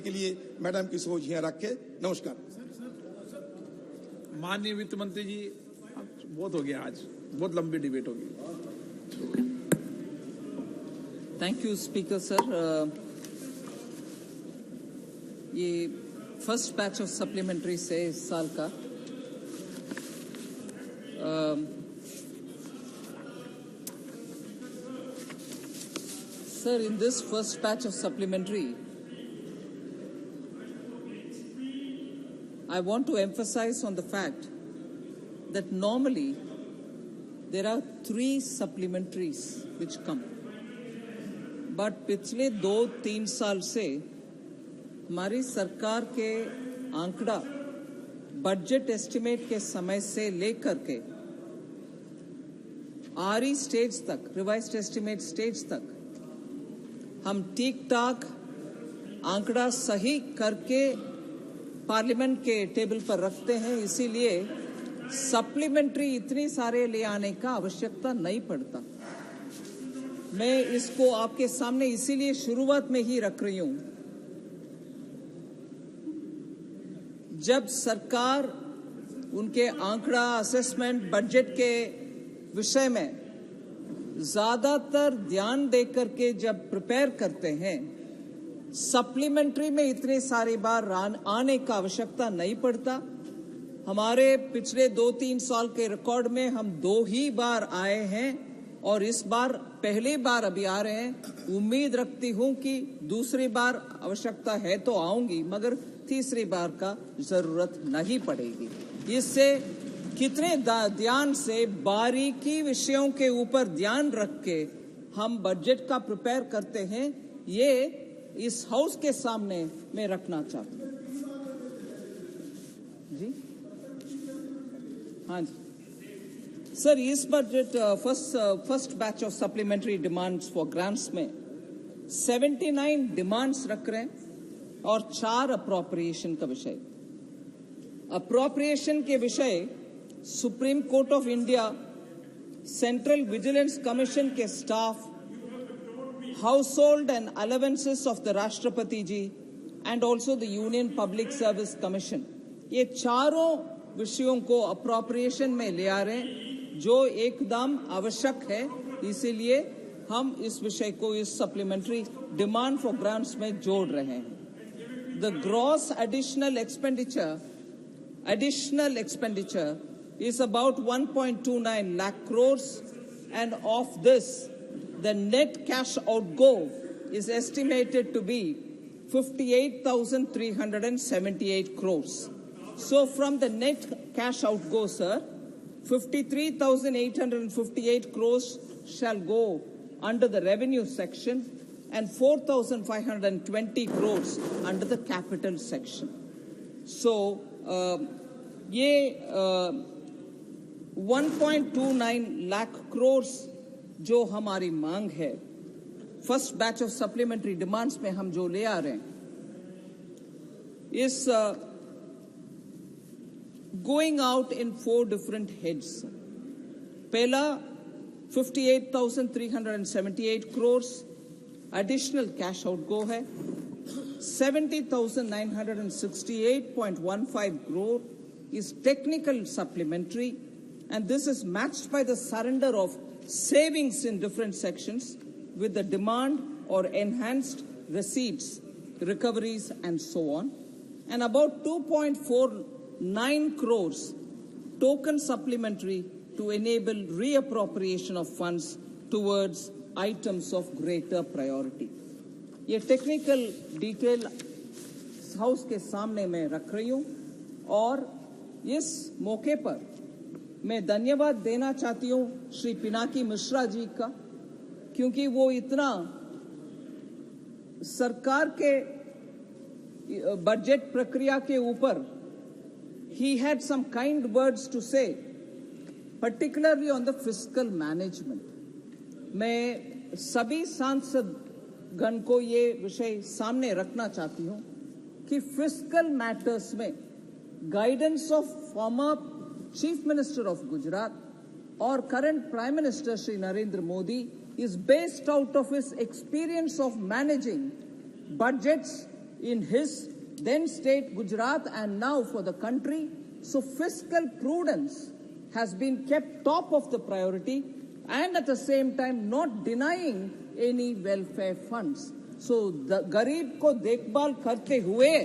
के लिए मैडम की सोच यहाँ रख के नमस्कार। माननीय वित्त मंत्री जी, बहुत हो गया, आज बहुत लंबी डिबेट होगी। Thank you speaker sir. ये फर्स्ट बैच ऑफ सप्लीमेंट्री से इस साल का sir, in this first batch of supplementary I want to emphasize on the fact that normally there are 3 supplementaries which come, but पिछले 2-3 साल से हमारी सरकार के आंकड़ा बजट एस्टिमेट के समय से लेकर के आरई स्टेज तक, रिवाइज्ड एस्टिमेट स्टेज तक हम ठीक ठाक आंकड़ा सही करके पार्लियामेंट के टेबल पर रखते हैं, इसीलिए सप्लीमेंट्री इतनी सारे ले आने का आवश्यकता नहीं पड़ता। मैं इसको आपके सामने इसीलिए शुरुआत में ही रख रही हूं। जब सरकार उनके आंकड़ा, असेसमेंट, बजट के विषय में ज्यादातर ध्यान देकर के जब प्रिपेयर करते हैं, सप्लीमेंट्री में इतने सारी बार आने का आवश्यकता नहीं पड़ता। हमारे पिछले 2-3 साल के रिकॉर्ड में हम 2 ही बार आए हैं और इस बार पहली बार अभी आ रहे हैं। उम्मीद रखती हूं कि दूसरी बार आवश्यकता है तो आऊंगी, मगर तीसरी बार का जरूरत नहीं पड़ेगी। इससे कितने ध्यान से बारीकी विषयों के ऊपर ध्यान रख के हम बजट का प्रिपेयर करते हैं, ये इस हाउस के सामने मैं रखना चाहता हूं। जी हाँ जी सर, इस budget first batch of supplementary demands for grants में 79 डिमांड्स रख रहे हैं और 4 अप्रोप्रिएशन का विषय। अप्रोप्रिएशन के विषय supreme court of India, central vigilance commission के staff, household and allowances of the Rashtrapati ji and also the Union Public Service Commission, ये चारों विषयों को अप्रोप्रिएशन में ले आ रहे हैं जो एकदम आवश्यक है। इसीलिए हम इस विषय को इस सप्लीमेंट्री डिमांड फॉर ग्रांट्स में जोड़ रहे हैं। The gross additional expenditure is about 1.29 lakh crores, and of this the net cash outgo is estimated to be 58,378 crores. So from the net cash outgo, sir, 53,858 crores shall go under the revenue section and 4,520 crores under the capital section. So ये 1.29 lakh crores जो हमारी मांग है, first batch of supplementary demands में हम जो ले आ रहे हैं, इस going out in 4 different heads. पहला 58,378 crores एडिशनल कैश आउटगो है, 70,968.15 crore is technical supplementary, and this is matched by the surrender of savings in different sections with the demand or enhanced receipts, recoveries and so on, and about 2.49 crores token supplementary to enable reappropriation of funds towards items of greater priority. ये technical detail house के सामने मैं रख रही हूं और इस मौके पर मैं धन्यवाद देना चाहती हूं श्री पिनाकी मिश्रा जी का, क्योंकि वो इतना सरकार के बजट प्रक्रिया के ऊपर he had some kind words to say, particularly on the fiscal management. मैं सभी सांसद गण को ये विषय सामने रखना चाहती हूं कि फिस्कल मैटर्स में guidance of former chief minister of Gujarat और current prime minister Shri Narendra Modi is based out of his experience of managing budgets in his then state Gujarat and now for the country. So fiscal prudence has been kept top of the priority, and at the same time not denying any welfare funds. So the गरीब को देखभाल करते हुए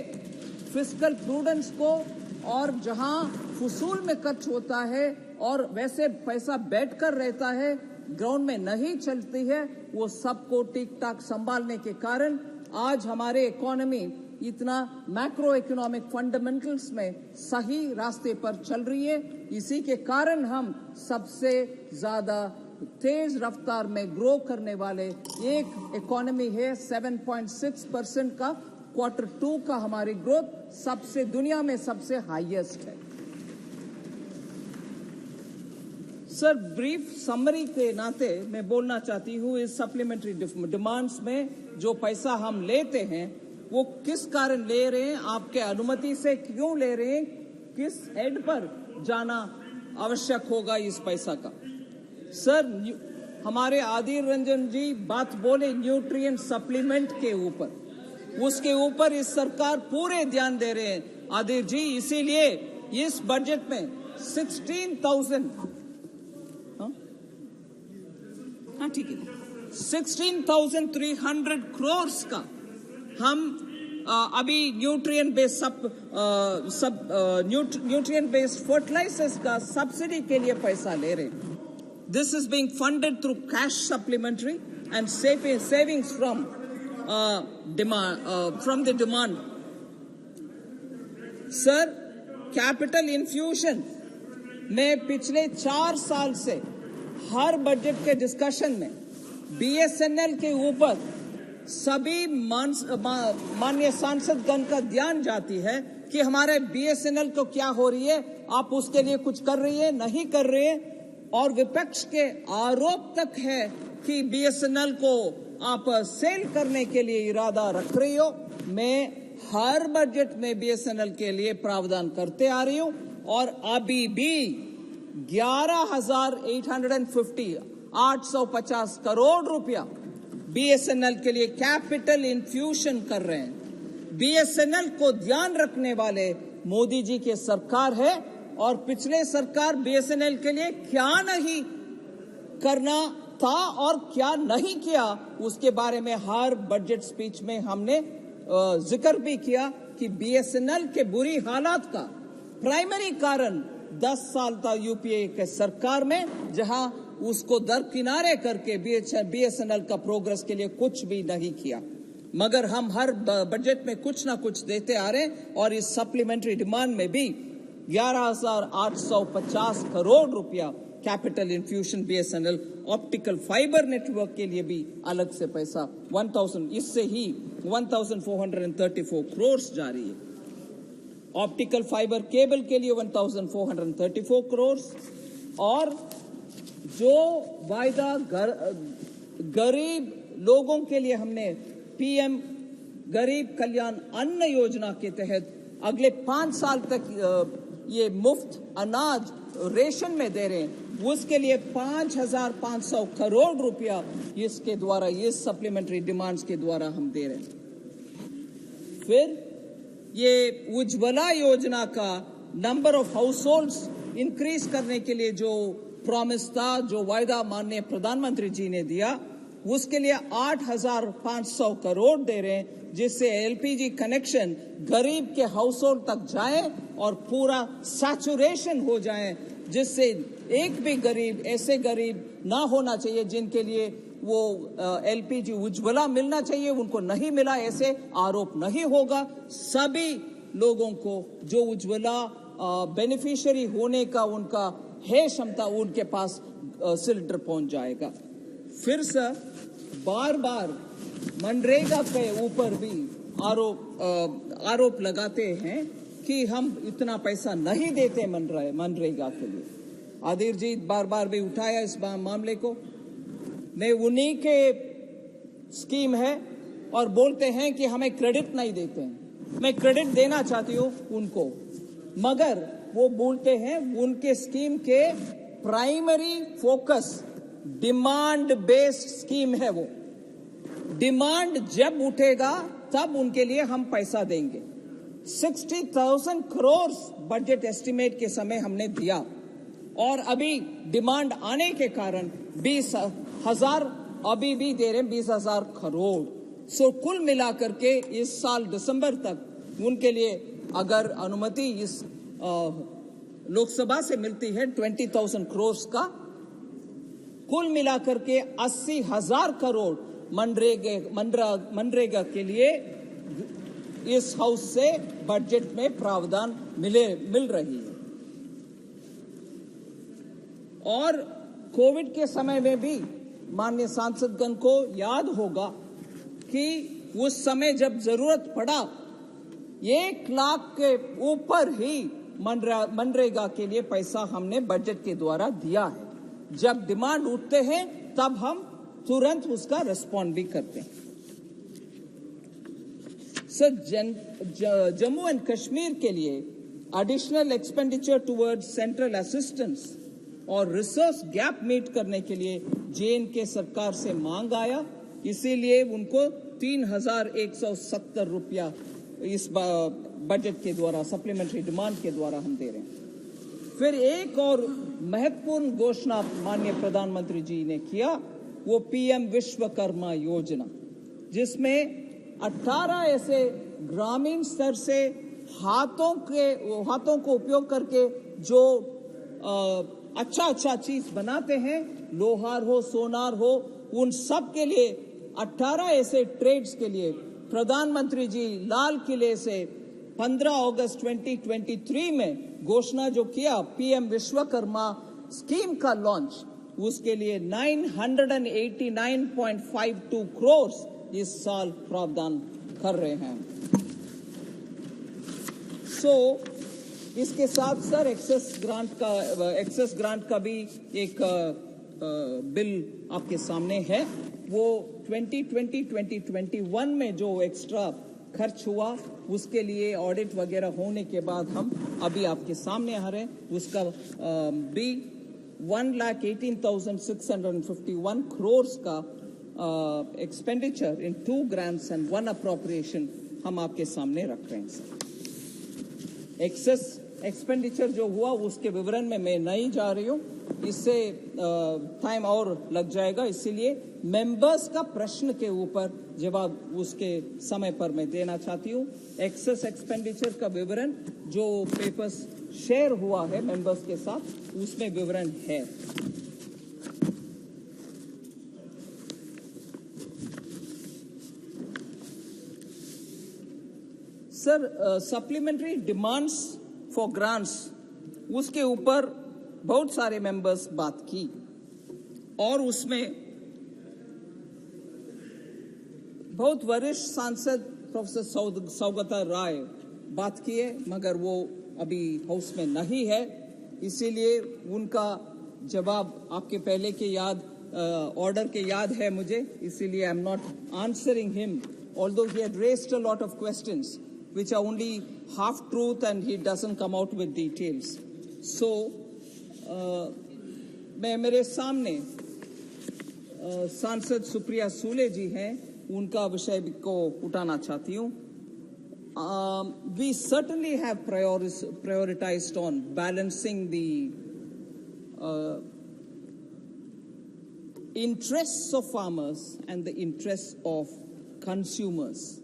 fiscal prudence को, और जहां फुसूल में खर्च होता है और वैसे पैसा बैठ कर रहता है, ग्राउंड में नहीं चलती है, वो सबको ठीक ठाक संभालने के कारण आज हमारे इकोनॉमी इतना मैक्रो इकोनॉमिक फंडामेंटल्स में सही रास्ते पर चल रही है. इसी के कारण हम सबसे ज्यादा तेज रफ्तार में ग्रो करने वाले एक इकोनॉमी है. 7.6% का Q2 का हमारी ग्रोथ सबसे दुनिया में सबसे हाईएस्ट है. सर, ब्रीफ समरी के नाते मैं बोलना चाहती हूँ, इस सप्लीमेंट्री डिमांड्स में जो पैसा हम लेते हैं वो किस कारण ले रहे हैं, आपके अनुमति से क्यों ले रहे हैं, किस हेड पर जाना आवश्यक होगा इस पैसा का. सर, हमारे आदिर रंजन जी बात बोले न्यूट्रिएंट सप्लीमेंट के ऊपर, उसके ऊपर इस सरकार पूरे ध्यान दे रहे हैं आदिर जी. इसीलिए इस बजट में 16,300 करोड़ का हम अभी न्यूट्रिएंट बेस्ड फर्टिलाइजर्स का सब्सिडी के लिए पैसा ले रहे हैं. This is being funded through cash supplementary and savings from the demand. Sir, capital infusion में पिछले 4 साल से हर बजट के डिस्कशन में BSNL के ऊपर सभी माननीय सांसदगण का ध्यान जाती है कि हमारे BSNL को क्या हो रही है, आप उसके लिए कुछ कर रही है, नहीं कर रहे हैं. और विपक्ष के आरोप तक है कि BSNL को आप सेल करने के लिए इरादा रख रही हो. मैं हर बजट में BSNL के लिए प्रावधान करते आ रही हूं और अभी भी 850 करोड़ रुपया BSNL के लिए कैपिटल इन्फ्यूशन कर रहे हैं. BSNL को ध्यान रखने वाले मोदी जी की सरकार है और पिछले सरकार BSNL के लिए क्या नहीं करना था और क्या नहीं किया उसके बारे में हर बजट स्पीच में हमने जिक्र भी किया कि BSNL के बुरी हालात का प्राइमरी कारण 10 साल था यूपीए के सरकार में, जहां उसको दरकिनारे करके BSNL का प्रोग्रेस के लिए कुछ भी नहीं किया. मगर हम हर बजट में कुछ ना कुछ देते आ रहे हैं और इस सप्लीमेंट्री डिमांड में भी 11,850 करोड़ रुपया capital infusion BSNL optical fibre network के लिए भी अलग से पैसा 1000, इससे ही 1434 करोड़ जारी है. ऑप्टिकल फाइबर केबल के लिए 1434 करोड़ और जो वायदा गरीब लोगों के लिए हमने PM गरीब कल्याण अन्न योजना के तहत अगले 5 साल तक ये मुफ्त अनाज रेशन में दे रहे हैं, उसके लिए 5,500 करोड़ रुपया इसके द्वारा, इस सप्लीमेंट्री डिमांड्स के द्वारा हम दे रहे हैं. फिर ये उज्ज्वला योजना का number of house holds increase करने के लिए जो प्रॉमिस था, जो वायदा माननीय प्रधानमंत्री जी ने दिया, उसके लिए 8,500 करोड़ दे रहे हैं, जिससे LPG कनेक्शन गरीब के हाउस होल्ड तक जाए और पूरा सैचुरेशन हो जाए, जिससे एक भी गरीब ऐसे गरीब ना होना चाहिए जिनके लिए वो LPG उज्ज्वला मिलना चाहिए, उनको नहीं मिला, ऐसे आरोप नहीं होगा. सभी लोगों को जो उज्ज्वला बेनिफिशियरी होने का उनका है क्षमता, उनके पास सिलेंडर पहुंच जाएगा. फिर से बार बार मनरेगा के ऊपर भी आरोप लगाते हैं कि हम इतना पैसा नहीं देते मनरेगा के लिए. आदिर जी बार बार भी उठाया इस मामले को. मैं उन्हीं के स्कीम है और बोलते हैं कि हमें क्रेडिट नहीं देते हैं. मैं क्रेडिट देना चाहती हूं उनको, मगर वो बोलते हैं उनके स्कीम के primary focus demand based scheme है. वो डिमांड जब उठेगा तब उनके लिए हम पैसा देंगे। 60,000 करोड़ बजट एस्टिमेट के समय हमने दिया और अभी डिमांड आने के कारण 20,000 अभी भी दे रहे हैं, 20,000 करोड़। सो कुल मिलाकर के इस साल दिसंबर तक उनके लिए अगर अनुमति इस लोकसभा से मिलती है 20,000 करोड़ का, कुल मिलाकर के 80,000 करोड़ मनरेगा के लिए इस हाउस से बजट में प्रावधान मिल रही है। और कोविड के समय में भी माननीय सांसदगण को याद होगा कि उस समय जब जरूरत पड़ा 1 लाख के ऊपर ही मनरेगा के लिए पैसा हमने बजट के द्वारा दिया है। जब डिमांड उठते हैं तब हम तुरंत उसका रिस्पॉन्ड भी करते हैं। सर, जम्मू एंड कश्मीर के लिए additional expenditure towards central assistance और रिसोर्स गैप मीट करने के लिए JNK सरकार से मांग आया, इसीलिए उनको 3,170 रुपया इस बजट के द्वारा सप्लीमेंट्री डिमांड के द्वारा हम दे रहे हैं। फिर एक और महत्वपूर्ण घोषणा माननीय प्रधानमंत्री जी ने किया, वो PM विश्वकर्मा योजना, जिसमें 18 ऐसे ग्रामीण स्तर से हाथों को उपयोग करके जो अच्छा चीज बनाते हैं, लोहार हो, सोनार हो, उन सब के लिए 18 ऐसे ट्रेड्स के लिए प्रधानमंत्री जी लाल किले से 15 अगस्त 2023 में घोषणा जो किया PM विश्वकर्मा स्कीम का लॉन्च, उसके लिए 989.52 करोड़ इस साल प्रावधान कर रहे हैं। इसके साथ सर एक्सेस ग्रांट का भी एक बिल आपके सामने है। वो 2020-2021 में जो एक्स्ट्रा खर्च हुआ उसके लिए ऑडिट वगैरह होने के बाद हम अभी आपके सामने आ रहे हैं। उसका भी 1,18,651 करोड़ का expenditure in 2 grants and 1 appropriation हम आपके सामने रख रहे हैं सर। एक्सेस एक्सपेंडिचर जो हुआ उसके विवरण में मैं नहीं जा रही हूँ, इससे टाइम और लग जाएगा, इसीलिए मेंबर्स का प्रश्न के ऊपर जवाब उसके समय पर मैं देना चाहती हूँ। एक्सेस एक्सपेंडिचर का विवरण जो पेपर्स शेयर हुआ है मेंबर्स के साथ, उसमें विवरण है। Sir, supplementary demands for grants, उसके ऊपर बहुत सारे मेंबर्स बात की और उसमें बहुत वरिष्ठ सांसद प्रोफेसर सौगता राय बात की है, मगर वो अभी हाउस में नहीं है, इसीलिए उनका जवाब आपके पहले के ऑर्डर के याद है मुझे, इसीलिए I am not answering him, although he had raised a lot of questions which are only half truth and he doesn't come out with details. So, मैं मेरे सामने सांसद सुप्रिया सूले जी हैं, उनका विषय को उठाना चाहती हूँ। We certainly have prioritized on balancing the interests of farmers and the interests of consumers.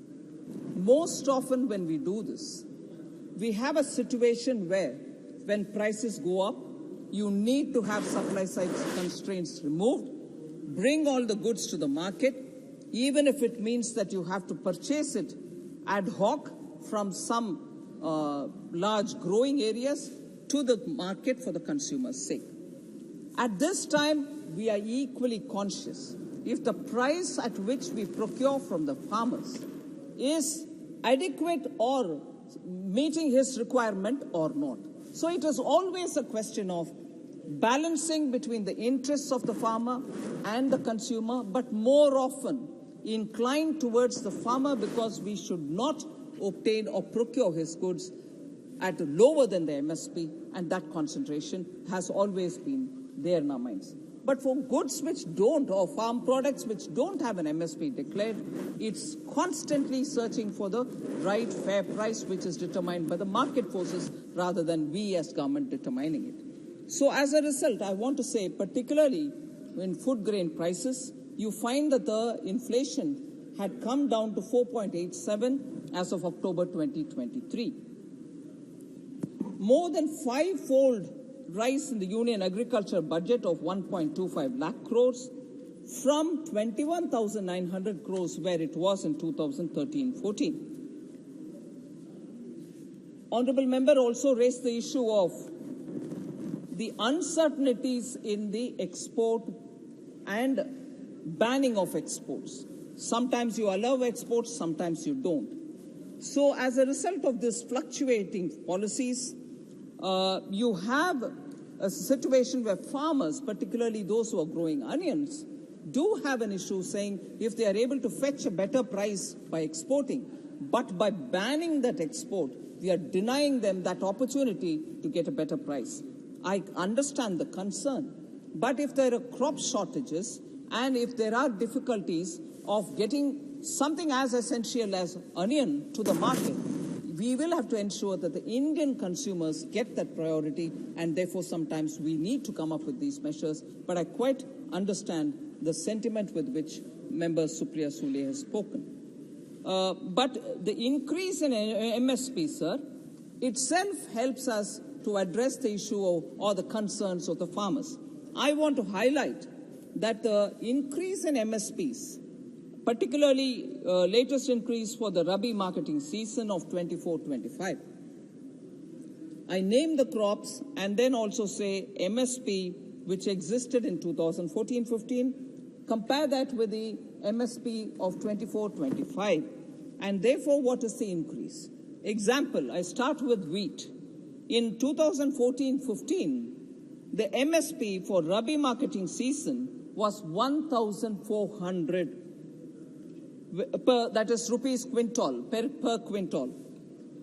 Most often when we do this, we have a situation where when prices go up, you need to have supply side constraints removed, bring all the goods to the market, even if it means that you have to purchase it ad hoc from some large growing areas to the market for the consumer's sake. At this time, we are equally conscious if the price at which we procure from the farmers is adequate or meeting his requirement or not. So it is always a question of balancing between the interests of the farmer and the consumer, but more often inclined towards the farmer because we should not obtain or procure his goods at lower than the MSP, and that concentration has always been there in our minds. But for goods which don't, or farm products which don't have an MSP declared, it's constantly searching for the right fair price, which is determined by the market forces rather than we as government determining it. So as a result, I want to say, particularly in food grain prices, you find that the inflation had come down to 4.87 as of October 2023. More than five-fold rise in the Union Agriculture budget of 1.25 lakh crores from 21,900 crores where it was in 2013-14. Honourable Member also raised the issue of the uncertainties in the export and banning of exports. Sometimes you allow exports, sometimes you don't. So as a result of this fluctuating policies, you have a situation where farmers, particularly those who are growing onions, do have an issue saying if they are able to fetch a better price by exporting, but by banning that export, we are denying them that opportunity to get a better price. I understand the concern, but if there are crop shortages and if there are difficulties of getting something as essential as onion to the market, we will have to ensure that the Indian consumers get that priority, and therefore sometimes we need to come up with these measures. But I quite understand the sentiment with which Member Supriya Sule has spoken. But the increase in MSP, sir, itself helps us to address the issue or the concerns of the farmers. I want to highlight that the increase in MSPs, particularly latest increase for the Rabi marketing season of 24-25. I name the crops and then also say MSP which existed in 2014-15, compare that with the MSP of 24-25, and therefore what is the increase? Example, I start with wheat. In 2014-15, the MSP for Rabi marketing season was 1,400 that is rupees quintal, per quintal.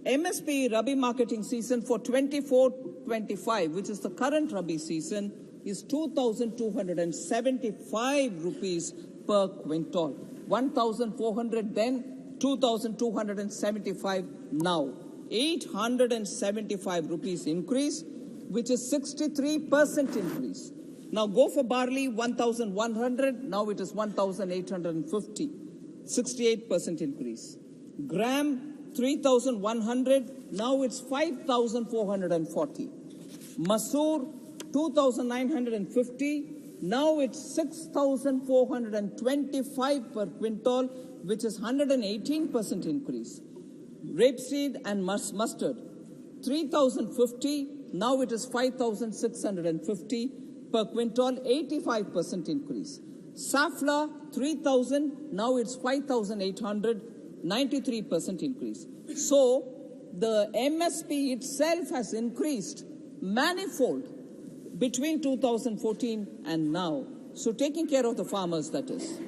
MSP Rabi marketing season for 24-25, which is the current Rabi season, is 2,275 rupees per quintal. 1,400 then, 2,275 now. 875 rupees increase, which is 63% increase. Now go for barley, 1,100, now it is 1,850. 68% increase. Gram, 3,100, now it's 5,440. Masoor, 2,950, now it's 6,425 per quintal, which is 118% increase. Rapeseed and mustard, 3,050, now it is 5,650 per quintal, 85% increase. Safflower, 3,000, now it's 5,800, 93% increase. So, the MSP itself has increased manifold between 2014 and now. So, taking care of the farmers, that is.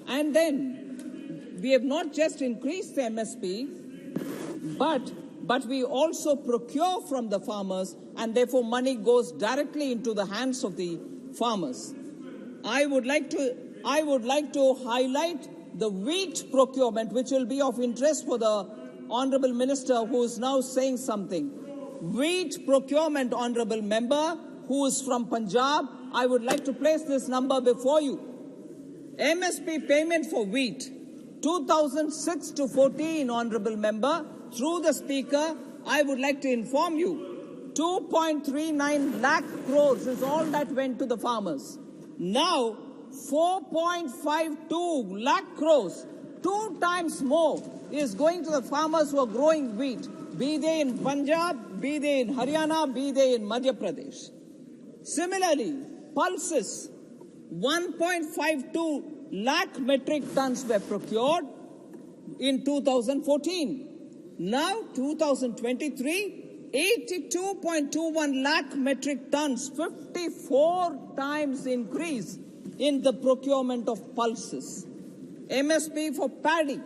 And then, we have not just increased the MSP, but we also procure from the farmers, and therefore money goes directly into the hands of the farmers. I would like to highlight the wheat procurement, which will be of interest for the Honourable Minister who is now saying something. Wheat procurement, Honourable Member, who is from Punjab, I would like to place this number before you. MSP payment for wheat, 2006 to 14, Honourable Member, through the Speaker, I would like to inform you, 2.39 lakh crores is all that went to the farmers. Now, 4.52 lakh crores, 2 times more, is going to the farmers who are growing wheat, be they in Punjab, be they in Haryana, be they in Madhya Pradesh. Similarly, pulses, 1.52 lakh metric tons were procured in 2014. Now, 2023, 82.21 lakh metric tons, 54 times increase in the procurement of pulses. MSP for paddy,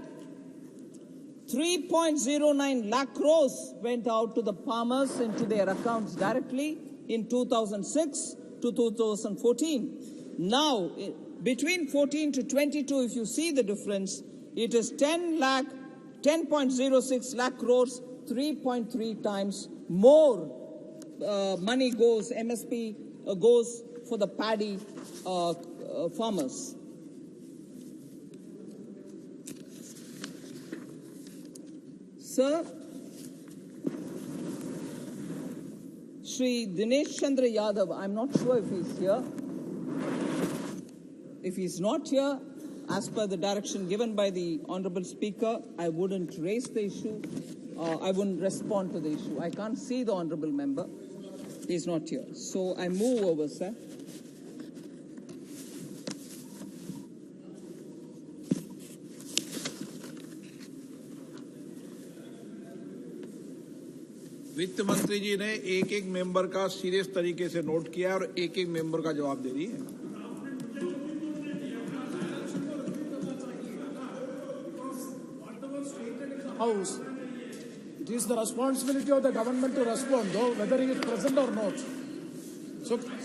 3.09 lakh crores went out to the farmers into their accounts directly in 2006 to 2014. Now, between 14 to 22, if you see the difference, it is 10.06 lakh crores, 3.3 times more money goes, MSP goes for the paddy farmers. Sir, Shri Dinesh Chandra Yadav, I'm not sure if he's here. If he's not here, as per the direction given by the Honorable Speaker, I wouldn't raise the issue. I wouldn't respond to the issue. I can't see the Honorable Member. He's not here. So I move over, sir. वित्त मंत्री जी ने एक एक member का serious तरीके से note किया और एक एक मेंबर का जवाब दे रही है. House, it is the responsibility of the government to respond, though, whether he is present or not.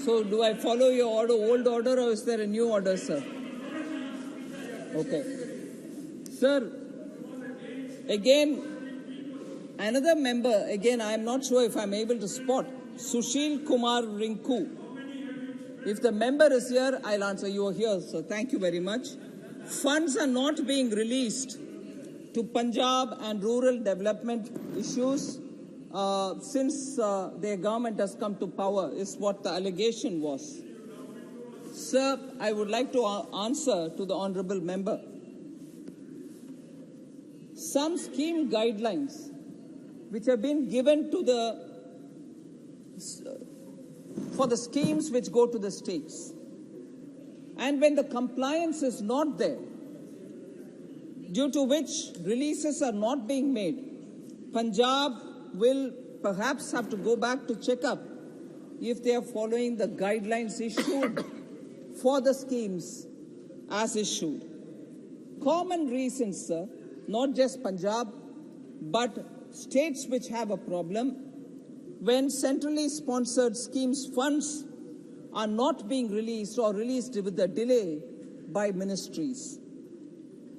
So do I follow your order, old order, or is there a new order, sir? Okay. Sir, again, another member, again, I am not sure if I am able to spot, Sushil Kumar Rinku. If the member is here, I'll answer. You are here, sir. Thank you very much. Funds are not being released to Punjab and rural development issues since their government has come to power, is what the allegation was. Sir, I would like to answer to the honorable member. Some scheme guidelines which have been given to for the schemes which go to the states. And when the compliance is not there, due to which releases are not being made, Punjab will perhaps have to go back to check up if they are following the guidelines issued for the schemes as issued. Common reasons, sir, not just Punjab, but states which have a problem, when centrally sponsored schemes funds are not being released or released with a delay by ministries.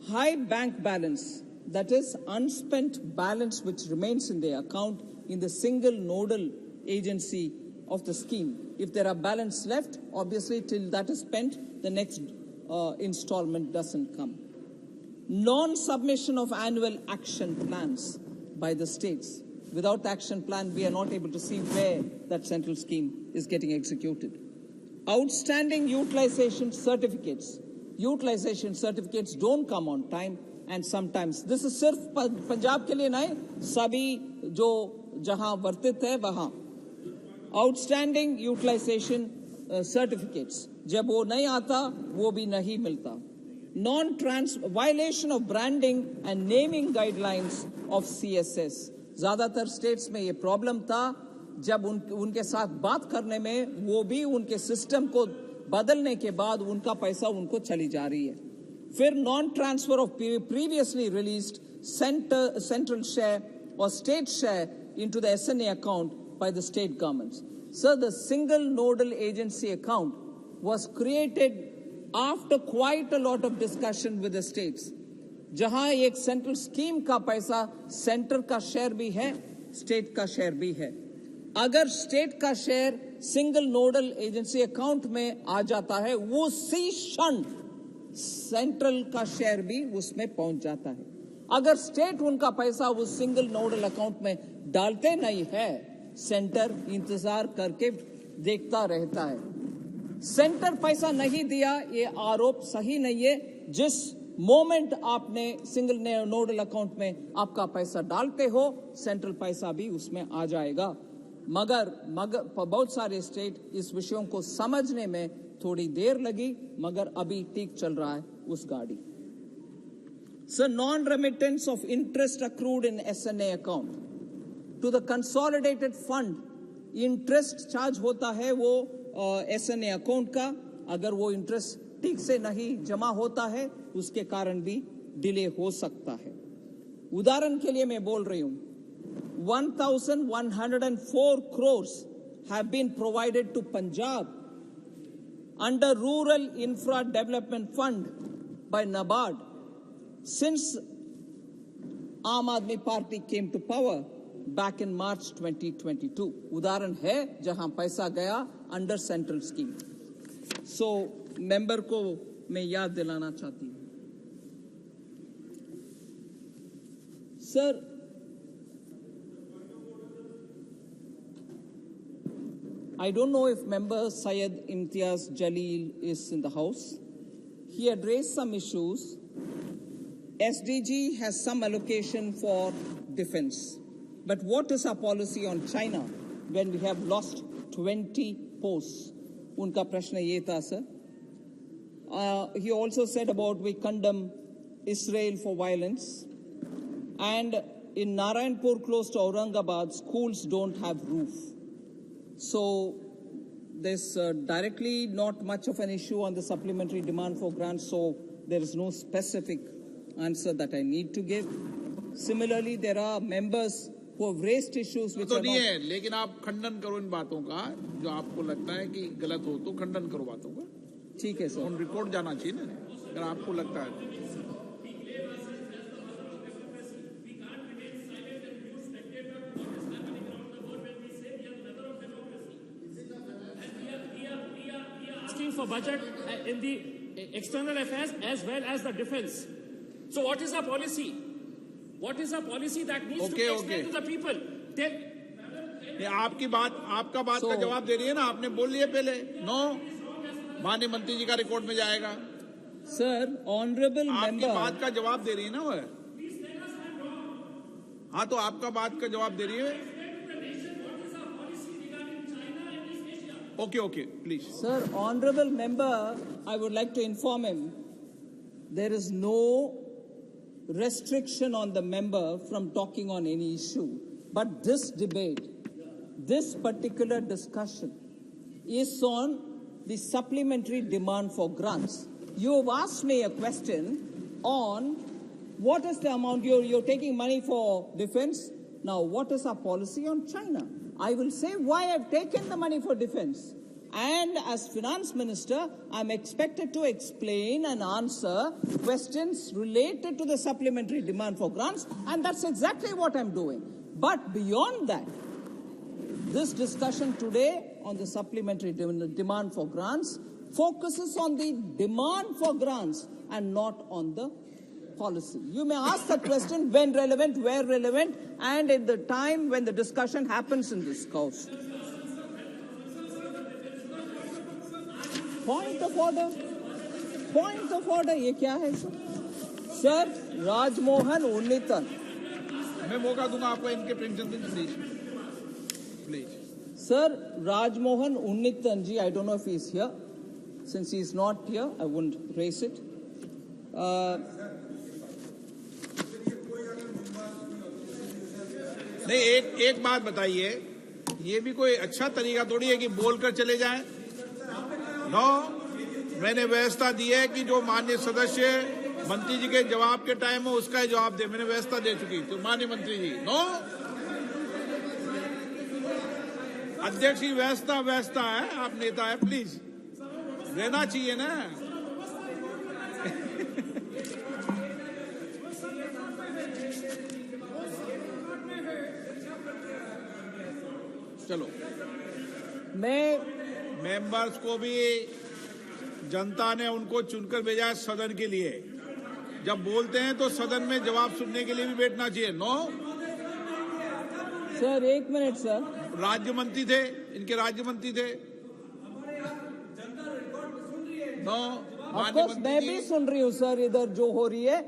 High bank balance, that is unspent balance which remains in the account in the single nodal agency of the scheme. If there are balance left, obviously till that is spent, the next installment doesn't come. Non-submission of annual action plans by the states. Without the action plan, we are not able to see where that central scheme is getting executed. Outstanding utilization certificates. Utilization certificates don't come on time, and sometimes this is sirf Punjab ke liye nahi, sabhi jo jahan vartit hai wahan. Outstanding utilization certificates. जब वो नहीं आता, वो भी नहीं मिलता. Violation of branding and naming guidelines of CSS. ज़्यादातर states में ये problem था, जब उनके साथ बात करने में वो भी उनके system को बदलने के बाद उनका पैसा उनको चली जा रही है. फिर non-transfer of previously released central share or state share into the SNA account by the state governments. So the single nodal agency account was created after quite a lot of discussion with the states. जहां एक central scheme का पैसा centre का share भी है, state का share भी है. अगर स्टेट का share single nodal agency account में आ जाता है, वो उसी क्षण सेंट्रल का शेयर भी उसमें पहुंच जाता है. अगर स्टेट उनका पैसा उस सिंगल नोडल अकाउंट में डालते नहीं है, सेंटर इंतजार करके देखता रहता है. सेंटर पैसा नहीं दिया, ये आरोप सही नहीं है. जिस मोमेंट आपने सिंगल नोडल अकाउंट में आपका पैसा डालते हो, सेंट्रल पैसा भी उसमें आ जाएगा. मगर बहुत सारे स्टेट इस विषयों को समझने में थोड़ी देर लगी, मगर अभी ठीक चल रहा है उस गाड़ी. So non-remittance of interest accrued in SNA account to the consolidated fund, interest charge होता है वो SNA अकाउंट का. अगर वो इंटरेस्ट ठीक से नहीं जमा होता है, उसके कारण भी डिले हो सकता है. उदाहरण के लिए मैं बोल रही हूं, 1,104 crores have been provided to Punjab under Rural Infra Development Fund by NABARD since Aam Aadmi Party came to power back in March 2022. उदाहरण है जहां पैसा गया under central scheme. So member को मैं याद दिलाना चाहती हूं. Sir, I don't know if member Syed Imtiaz Jalil is in the house. He had raised some issues. SDG has some allocation for defense. But what is our policy on China when we have lost 20 posts? Unka prashna ye tha, sir. He also said about we condemn Israel for violence. And in Narayanpur, close to Aurangabad, schools don't have roof. So there's directly not much of an issue on the supplementary demand for grants, so there is no specific answer that I need to give. Similarly, there are members who have raised issues which तो are नहीं not... है, लेकिन आप खंडन करो इन बातों का, जो आपको लगता है कि गलत हो तो खंडन करो बातों का. ठीक है सर. उन रिकॉर्ड जाना चाहिए ना, अगर आपको लगता है. For budget in the external affairs as well as the defense. So what is our policy? What is our policy that needs to be explained to the people? आपका बात का जवाब दे रही है ना, आपने बोल लिया पहले. नो, माननीय मंत्री जी का रिकॉर्ड में जाएगा. सर, ऑनरेबल मेंबर आपकी बात का जवाब दे रही है ना वह. हाँ, तो आपका बात का जवाब दे रही है. Okay, please. Sir, honorable member, I would like to inform him there is no restriction on the member from talking on any issue. But this debate, this particular discussion is on the supplementary demand for grants. You have asked me a question on what is the amount you're taking money for defense. Now, what is our policy on China? I will say why I've taken the money for defense. And as finance minister, I'm expected to explain and answer questions related to the supplementary demand for grants, and that's exactly what I'm doing. But beyond that, this discussion today on the supplementary demand for grants focuses on the demand for grants and not on the policy. You may ask the question when relevant, where relevant, and at the time when the discussion happens in this House. Point of order. Point of order. ये क्या है sir? Sir, Rajmohan उन्नीतन. मैं मौका दूंगा आपको इनके pension please. Sir, Rajmohan Unnithan ji, I don't know if he's here. Since he's not here, I wouldn't raise it. नहीं, एक बात बताइए, ये भी कोई अच्छा तरीका थोड़ी है कि बोलकर चले जाएं. नो, मैंने व्यवस्था दी है कि जो माननीय सदस्य मंत्री जी के जवाब के टाइम हो उसका ही जवाब दे. मैंने व्यवस्था दे चुकी. तो माननीय मंत्री जी, नो, अध्यक्ष की व्यवस्था है, आप नेता है, प्लीज रहना चाहिए ना. चलो, मेंबर्स को भी जनता ने उनको चुनकर भेजा है सदन के लिए. जब बोलते हैं तो सदन में जवाब सुनने के लिए भी बैठना चाहिए. नो सर, एक मिनट सर. राज्य मंत्री थे, इनके राज्य मंत्री थे. नो, मैं भी सुन रही हूँ सर. इधर जो हो रही है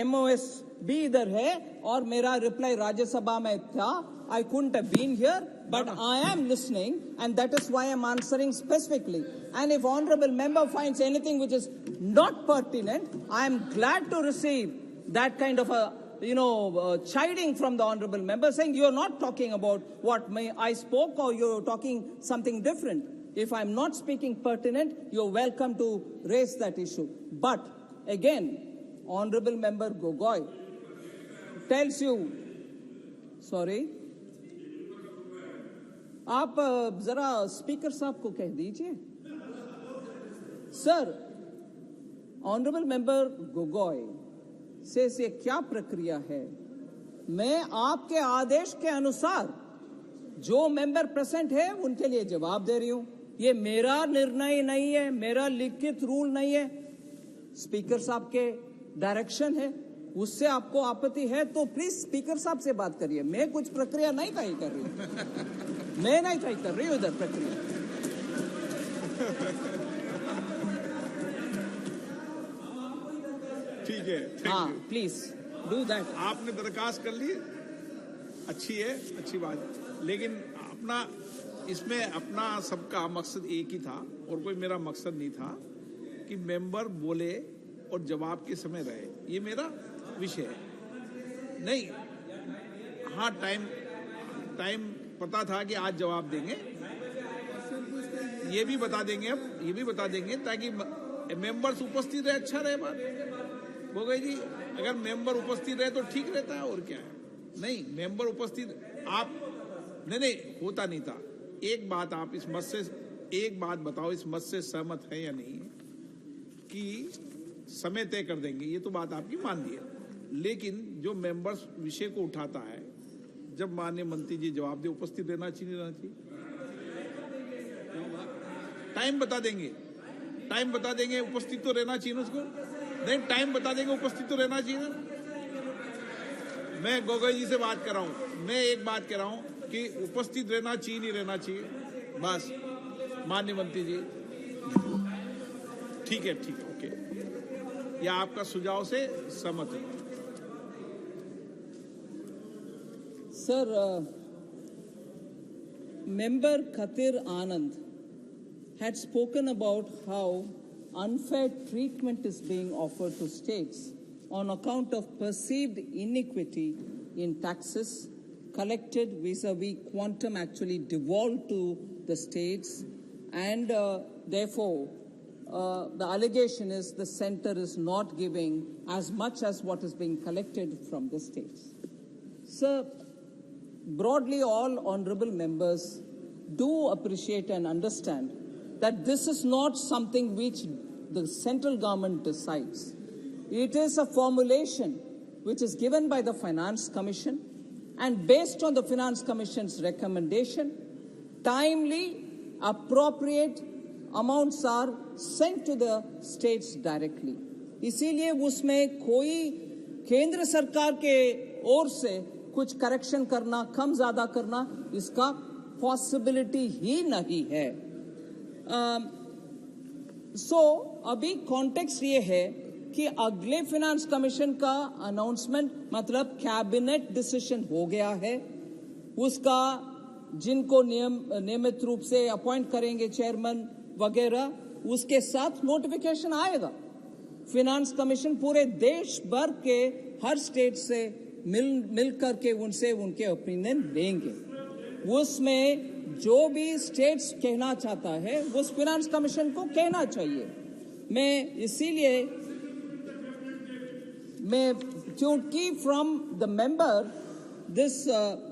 MOS भी इधर है और मेरा रिप्लाई राज्यसभा में था. I couldn't have been here, but I am listening, and that is why I am answering specifically. And if honorable member finds anything which is not pertinent, I am glad to receive that kind of a chiding from the honorable member saying you're not talking about what I spoke or you're talking something different. If I'm not speaking pertinent, you're welcome to raise that issue. But again, honorable member Gogoi tells you, sorry, आप जरा speaker साहब को कह दीजिए. Sir, honourable member Gogoi से ये क्या प्रक्रिया है? मैं आपके आदेश के अनुसार जो मेंबर प्रेजेंट है उनके लिए जवाब दे रही हूं। ये मेरा निर्णय नहीं है, मेरा लिखित रूल नहीं है, स्पीकर साहब के डायरेक्शन है। उससे आपको आपत्ति है तो प्लीज स्पीकर साहब से बात करिए। मैं कुछ प्रक्रिया नहीं तय कर रही हूं, मैं नहीं तय कर रही हूं इधर प्रक्रिया। ठीक है, हाँ, प्लीज डू दैट। आपने दरखास्त कर ली, अच्छी है, अच्छी बात है। लेकिन इसमें अपना सबका मकसद एक ही था और कोई मेरा मकसद नहीं था कि मेंबर बोले और जवाब के समय रहे। ये मेरा विषय है नहीं। हाँ, टाइम पता था कि आज जवाब देंगे, ये भी बता देंगे। अब ये भी बता देंगे ताकि मेंबर्स उपस्थित रहे, अच्छा रहे। बात हो गई जी। अगर मेंबर उपस्थित रहे तो ठीक रहता है, और क्या है। नहीं, मेंबर उपस्थित आप नहीं होता नहीं था। एक बात आप इस मत से एक बात बताओ, इस मत से सहमत है या नहीं कि समय तय कर देंगे? ये तो बात आपकी मान ली है, लेकिन जो मेंबर्स विषय को उठाता है, जब माननीय मंत्री जी जवाब दे, उपस्थित रहना चाहिए, नहीं रहना चाहिए? टाइम बता देंगे, उपस्थित तो रहना चाहिए उसको। नहीं, टाइम बता देंगे, उपस्थित तो रहना चाहिए ना। मैं गोगोई जी से बात कर रहा हूं, मैं एक बात कह रहा हूं कि उपस्थित रहना चाहिए, नहीं रहना चाहिए, बस। माननीय मंत्री जी, ठीक है, ओके। या आपका सुझाव से सहमत है? Sir, member Katir Anand had spoken about how unfair treatment is being offered to states on account of perceived iniquity in taxes collected vis-a-vis quantum actually devolved to the states, and therefore the allegation is the center is not giving as much as what is being collected from the states. Sir, broadly all honorable members do appreciate and understand that this is not something which the central government decides. It is a formulation which is given by the Finance Commission, and based on the Finance Commission's recommendation, timely, appropriate amounts are sent to the states directly. इसीलिए उसमें कोई केंद्र सरकार के ओर से कुछ correction करना, कम ज्यादा करना, इसका पॉसिबिलिटी ही नहीं है। अभी कॉन्टेक्स्ट ये है कि अगले फिनांस कमीशन का अनाउंसमेंट मतलब कैबिनेट डिसीजन हो गया है। उसका जिनको नियमित रूप से अपॉइंट करेंगे चेयरमैन वगैरह, उसके साथ नोटिफिकेशन आएगा। फिनांस कमीशन पूरे देश भर के हर स्टेट से मिल करके उनसे उनके ओपिनियन लेंगे। उसमें जो भी स्टेट्स कहना चाहता है उस फिनांस कमीशन को कहना चाहिए। मैं इसीलिए क्योंकि from the member this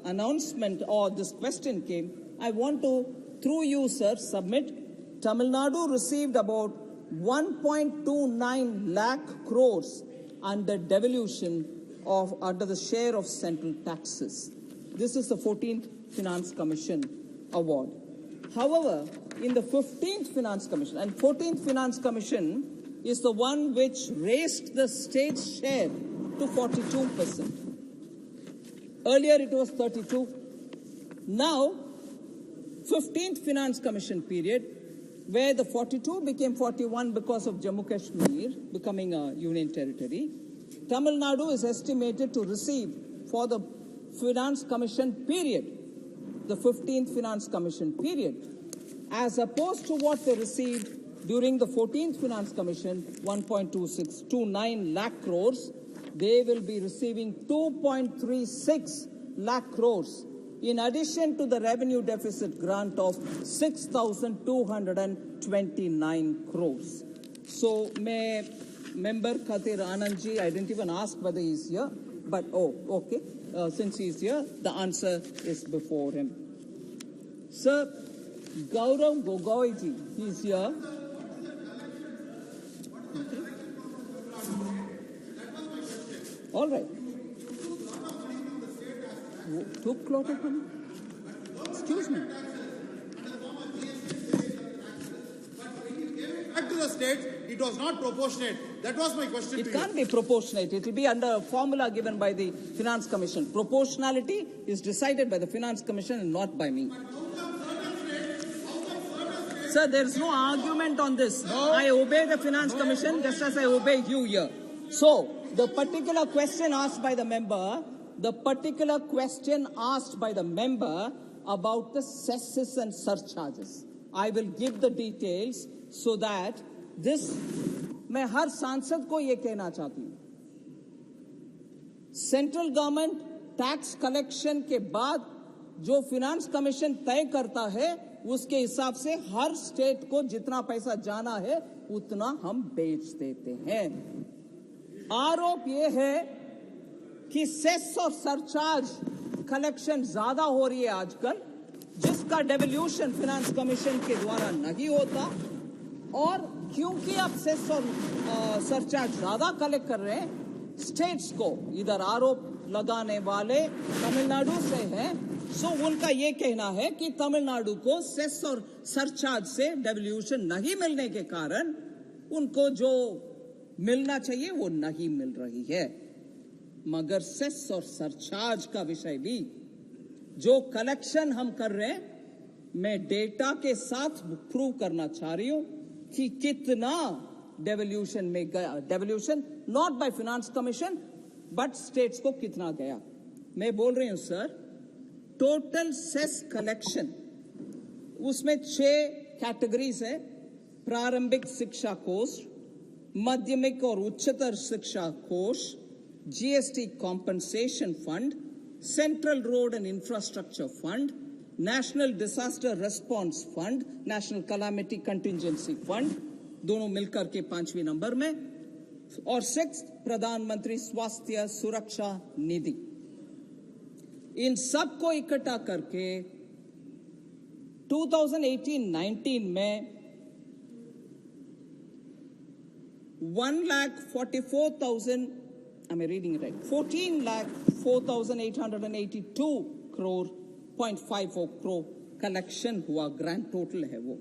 announcement or this question came, I want to, through you, sir, submit. Tamil Nadu received about 1.29 lakh crores under devolution under the share of central taxes. This is the 14th Finance Commission award. However, in the 15th Finance Commission, and 14th Finance Commission is the one which raised the state's share to 42%. Earlier it was 32. Now, 15th Finance Commission period, where the 42 became 41 because of Jammu Kashmir becoming a union territory, Tamil Nadu is estimated to receive for the Finance Commission period, the 15th Finance Commission period, as opposed to what they received during the 14th Finance Commission, 1.29 lakh crores, they will be receiving 2.36 lakh crores in addition to the revenue deficit grant of 6,229 crores. So, Member Katir Anand ji, I didn't even ask whether he's here, but okay. Since he's here, the answer is before him. Sir, Gaurav Gogoi ji, he's here. All right. Took lot of money? Excuse me. Back to the states, it was not proportionate. That was my question to you. It can't be proportionate. It will be under a formula given by the Finance Commission. Proportionality is decided by the Finance Commission and not by me. Sir, there is no argument on this. No. I obey the Finance Commission just as I obey you here. So, the particular question asked by the member about the cesses and surcharges, I will give the details so that this, मैं हर सांसद को ये कहना चाहती हूँ, central government tax collection के बाद जो फिनांस कमीशन तय करता है उसके हिसाब से हर स्टेट को जितना पैसा जाना है उतना हम बेच देते हैं। आरोप ये है कि सेस और सरचार्ज कलेक्शन ज्यादा हो रही है आजकल, जिसका डेवल्यूशन फिनांस कमीशन के द्वारा नहीं होता, और क्योंकि अब सेस और सरचार्ज ज्यादा कलेक्ट कर रहे हैं स्टेट्स को, इधर आरोप लगाने वाले तमिलनाडु से हैं, सो उनका ये कहना है कि तमिलनाडु को सेस और सरचार्ज से डेवल्यूशन नहीं मिलने के कारण उनको जो मिलना चाहिए वो नहीं मिल रही है। मगर सेस और सरचार्ज का विषय भी, जो कलेक्शन हम कर रहे हैं, मैं डेटा के साथ प्रूव करना चाह रही हूं कि कितना डेवल्यूशन में गया, devolution not by finance commission but states को कितना गया। मैं बोल रही हूं सर, टोटल सेस कलेक्शन, उसमें 6 कैटेगरीज है। प्रारंभिक शिक्षा कोष, माध्यमिक और उच्चतर शिक्षा कोष, GST compensation fund, central road and infrastructure fund, national disaster response fund, national calamity contingency fund, दोनों मिलकर के 5वें नंबर में, और 6 प्रधानमंत्री स्वास्थ्य सुरक्षा निधि। इन सब को इकट्ठा करके 2018-19 में 1,44,000, am I reading it right? 14,04,882 crore, 0.54 crore collection हुआ, ग्रैंड टोटल है वो।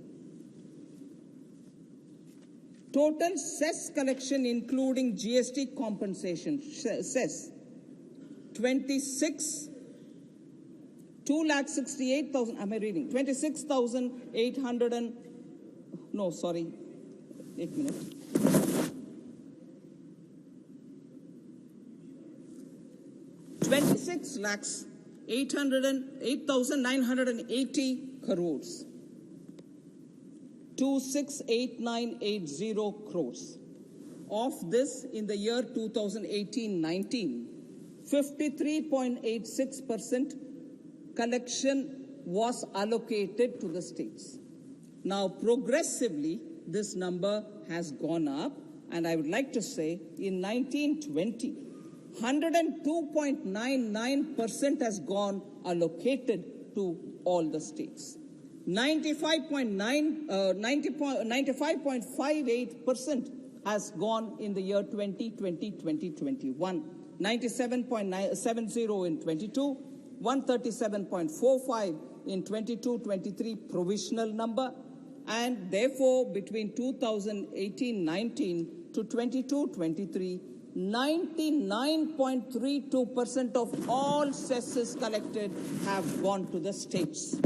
Total cess collection including GST compensation cess 2,68,000, am I reading? 26,800 and, no, sorry, 1 minute. 26,808,980 crores. 26,8980 crores. Of this, in the year 2018-19, 53.86% collection was allocated to the states. Now, progressively, this number has gone up, and I would like to say in 1920, 102.99% has gone allocated to all the states. 95.58% has gone in the year 2020-2021. 97.70 in 22, 137.45 in 22-23 provisional number, and therefore between 2018-19 to 22-23, 99.32% of all cesses collected have gone to the states.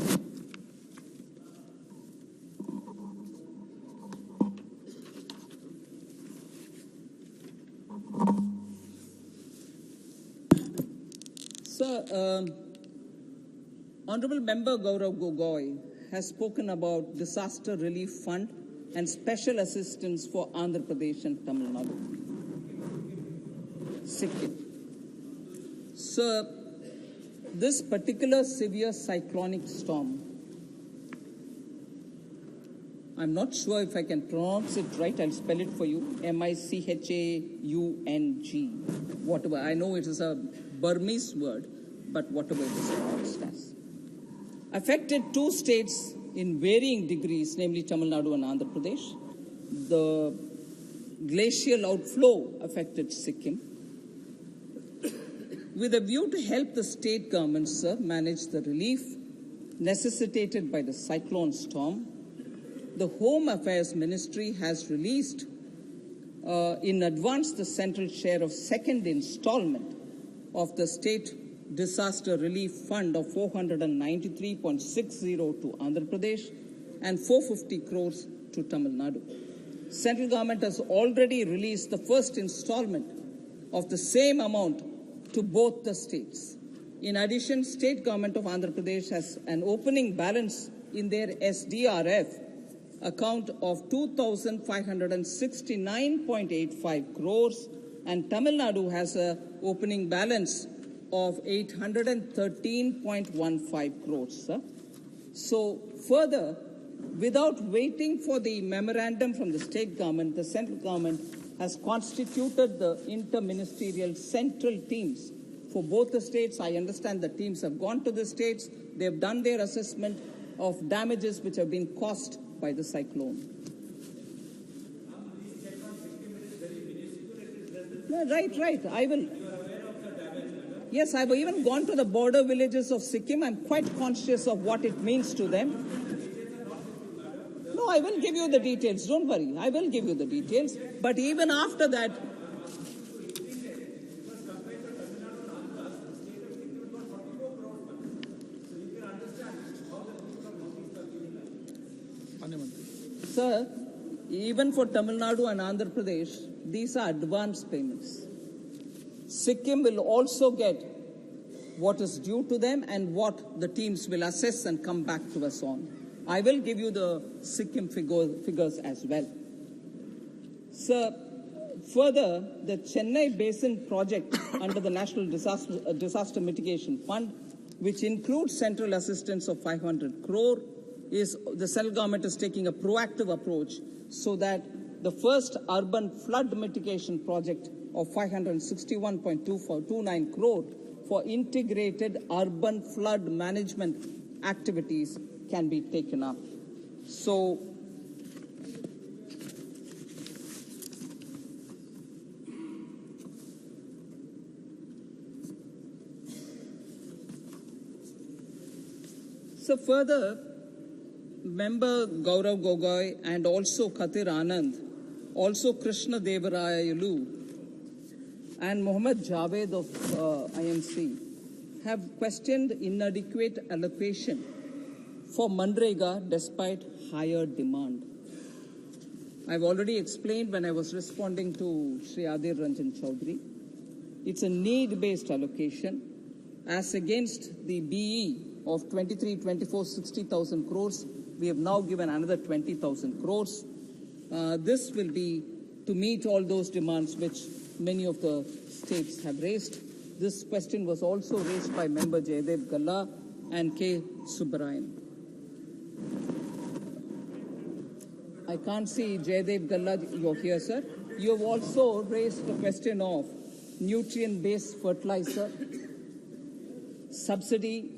Sir, Honorable Member Gaurav Gogoi has spoken about disaster relief fund and special assistance for Andhra Pradesh and Tamil Nadu. Sikkim. Sir, this particular severe cyclonic storm, I'm not sure if I can pronounce it right. I'll spell it for you. M-I-C-H-A-U-N-G. Whatever. I know it is a Burmese word, but whatever it is pronounced as. Affected 2 states in varying degrees, namely Tamil Nadu and Andhra Pradesh. The glacial outflow affected Sikkim. With a view to help the state governments manage the relief necessitated by the cyclone storm, the Home Affairs Ministry has released in advance the central share of second installment of the State Disaster Relief Fund of 493.60 to Andhra Pradesh and 450 crores to Tamil Nadu. Central government has already released the first installment of the same amount to both the states. In addition, state government of Andhra Pradesh has an opening balance in their SDRF account of 2,569.85 crores, and Tamil Nadu has an opening balance of 813.15 crores. So further, without waiting for the memorandum from the state government, the central government has constituted the interministerial central teams for both the states. I understand the teams have gone to the states. They have done their assessment of damages which have been caused by the cyclone. No, right. I will. Yes, I've even gone to the border villages of Sikkim. I'm quite conscious of what it means to them. No, I will give you the details. Don't worry. I will give you the details. But even after that, sir, even for Tamil Nadu and Andhra Pradesh, these are advance payments. Sikkim will also get what is due to them and what the teams will assess and come back to us on. I will give you the Sikkim figures as well. Sir, further, the Chennai Basin project under the National Disaster Mitigation Fund, which includes central assistance of 500 crore, the central government is taking a proactive approach so that the first urban flood mitigation project of 561.29 crore for integrated urban flood management activities can be taken up. So, further, Member Gaurav Gogoi and also Khatir Anand, also Krishna Devarayulu and Mohammad Javed of IMC have questioned inadequate allocation for Manrega despite higher demand. I've already explained when I was responding to Shri Adhir Ranjan Chowdhury. It's a need-based allocation as against the BE of 60,000 crores. We have now given another 20,000 crores. This will be to meet all those demands which many of the states have raised. This question was also raised by member Jaydev Galla and K. Subbarayan. I can't see Jaydev Galla, you're here, sir. You have also raised the question of nutrient-based fertilizer subsidy,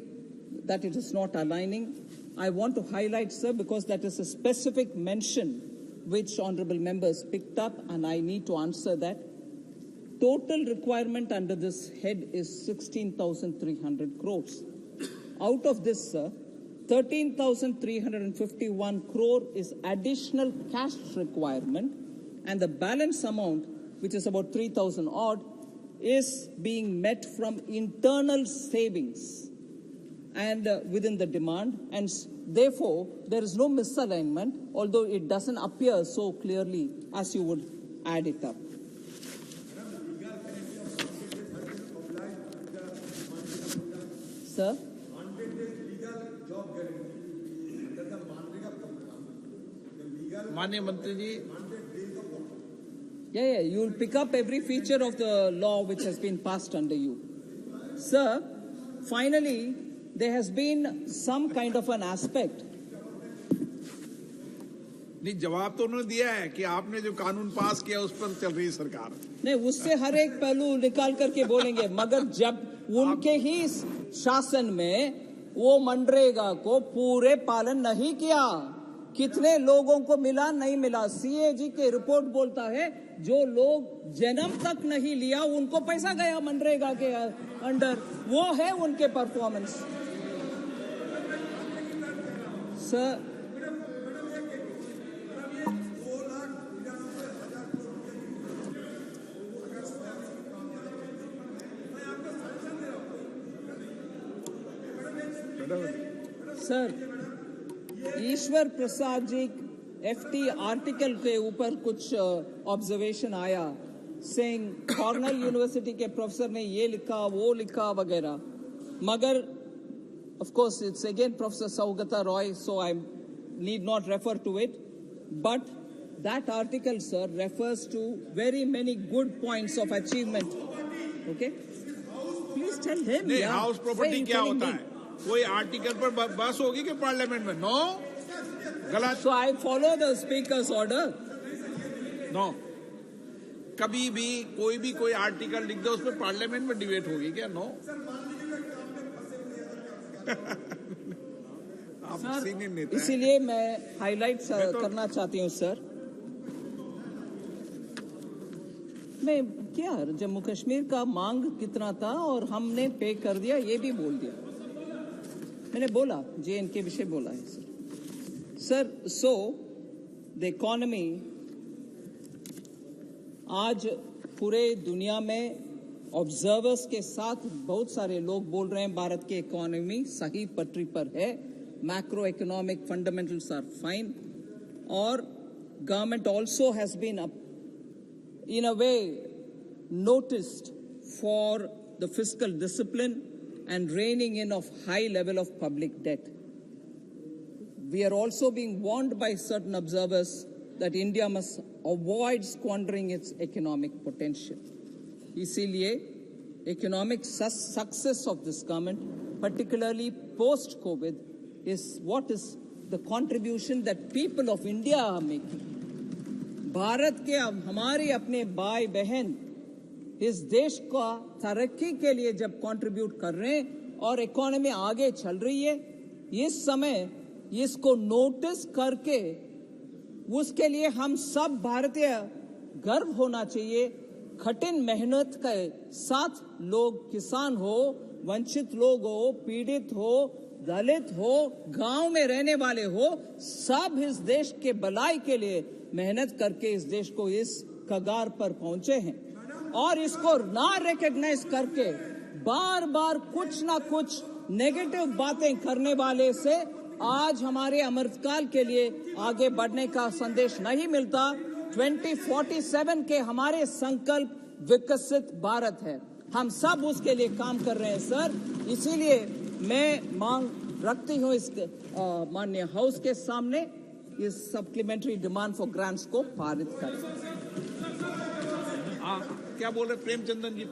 that it is not aligning. I want to highlight, sir, because that is a specific mention which honorable members picked up, and I need to answer that. Total requirement under this head is 16,300 crores. Out of this, sir, 13,351 crore is additional cash requirement, and the balance amount, which is about 3,000 odd, is being met from internal savings and within the demand, and therefore there is no misalignment, although it doesn't appear so clearly as you would add it up. Sir? माननीय मंत्री जी, Yeah, you will pick up every feature of the law which has been passed under you. Sir, finally, there has been some kind of an aspect. नहीं, जवाब तो उन्होंने दिया है कि आपने जो कानून पास किया उस पर चल रही है सरकार. नहीं, उससे हर एक पहलू निकाल करके बोलेंगे, मगर जब उनके ही शासन में वो मनरेगा को पूरे पालन नहीं किया, कितने लोगों को मिला नहीं मिला। सीएजी के रिपोर्ट बोलता है जो लोग जन्म तक नहीं लिया उनको पैसा गया मनरेगा के अंडर, वो है उनके performance. Sir Ishwar Prasad ji FT article के ऊपर कुछ ऑब्जर्वेशन आया, सेइंग कॉर्नेल यूनिवर्सिटी के प्रोफेसर ने ये लिखा वो लिखा वगैरह, मगर of course it's again professor Saugata Roy, so I need not refer to it, but that article sir refers to very many good points of achievement. Okay, please tell him house property क्या होता है। कोई आर्टिकल पर बहस होगी कि parliament में? No, गलत। So I follow the speaker's order. No, कभी भी कोई आर्टिकल लिख दो उस पर पार्लियामेंट में डिबेट होगी क्या? नो। आप सीनियर नेता हैं। इसीलिए मैं हाईलाइट करना चाहती हूँ सर। मैं क्या जम्मू कश्मीर का मांग कितना था और हमने पे कर दिया ये भी बोल दिया। मैंने बोला जेएन के विषय बोला है सर। सो द इकोनॉमी आज पूरे दुनिया में ऑब्जर्वर्स के साथ बहुत सारे लोग बोल रहे हैं भारत की इकोनॉमी सही पटरी पर है, macroeconomic fundamentals are fine, और government also has been in a way noticed for the fiscal discipline and reining in of high level of public debt. We are also being warned by certain observers that India must avoid squandering its economic potential. इसीलिए economic success of this government, particularly post-COVID, is what is the contribution that people of India are making. Bharat के हमारे अपने भाई बहन इस देश का तरक्की के लिए जब कंट्रीब्यूट कर रहे हैं और इकोनॉमी आगे चल रही है, इस समय इसको नोटिस करके उसके लिए हम सब भारतीय गर्व होना चाहिए। कठिन मेहनत के साथ लोग, किसान हो, वंचित लोग हो, पीड़ित हो, दलित हो, गांव में रहने वाले हो, सब इस देश के भलाई के लिए मेहनत करके इस देश को इस कगार पर पहुंचे हैं, और इसको ना रिकॉग्नाइज करके बार बार कुछ ना कुछ नेगेटिव बातें करने वाले से आज हमारे अमृतकाल के लिए आगे बढ़ने का संदेश नहीं मिलता। 2047 के हमारे संकल्प विकसित भारत है, हम सब उसके लिए काम कर रहे हैं सर। इसीलिए मैं मांग रखती हूँ इस माननीय हाउस के सामने इस सप्लीमेंट्री डिमांड फॉर ग्रांट्स को पारित करें। क्या बोल रहे प्रेमचंदन जी?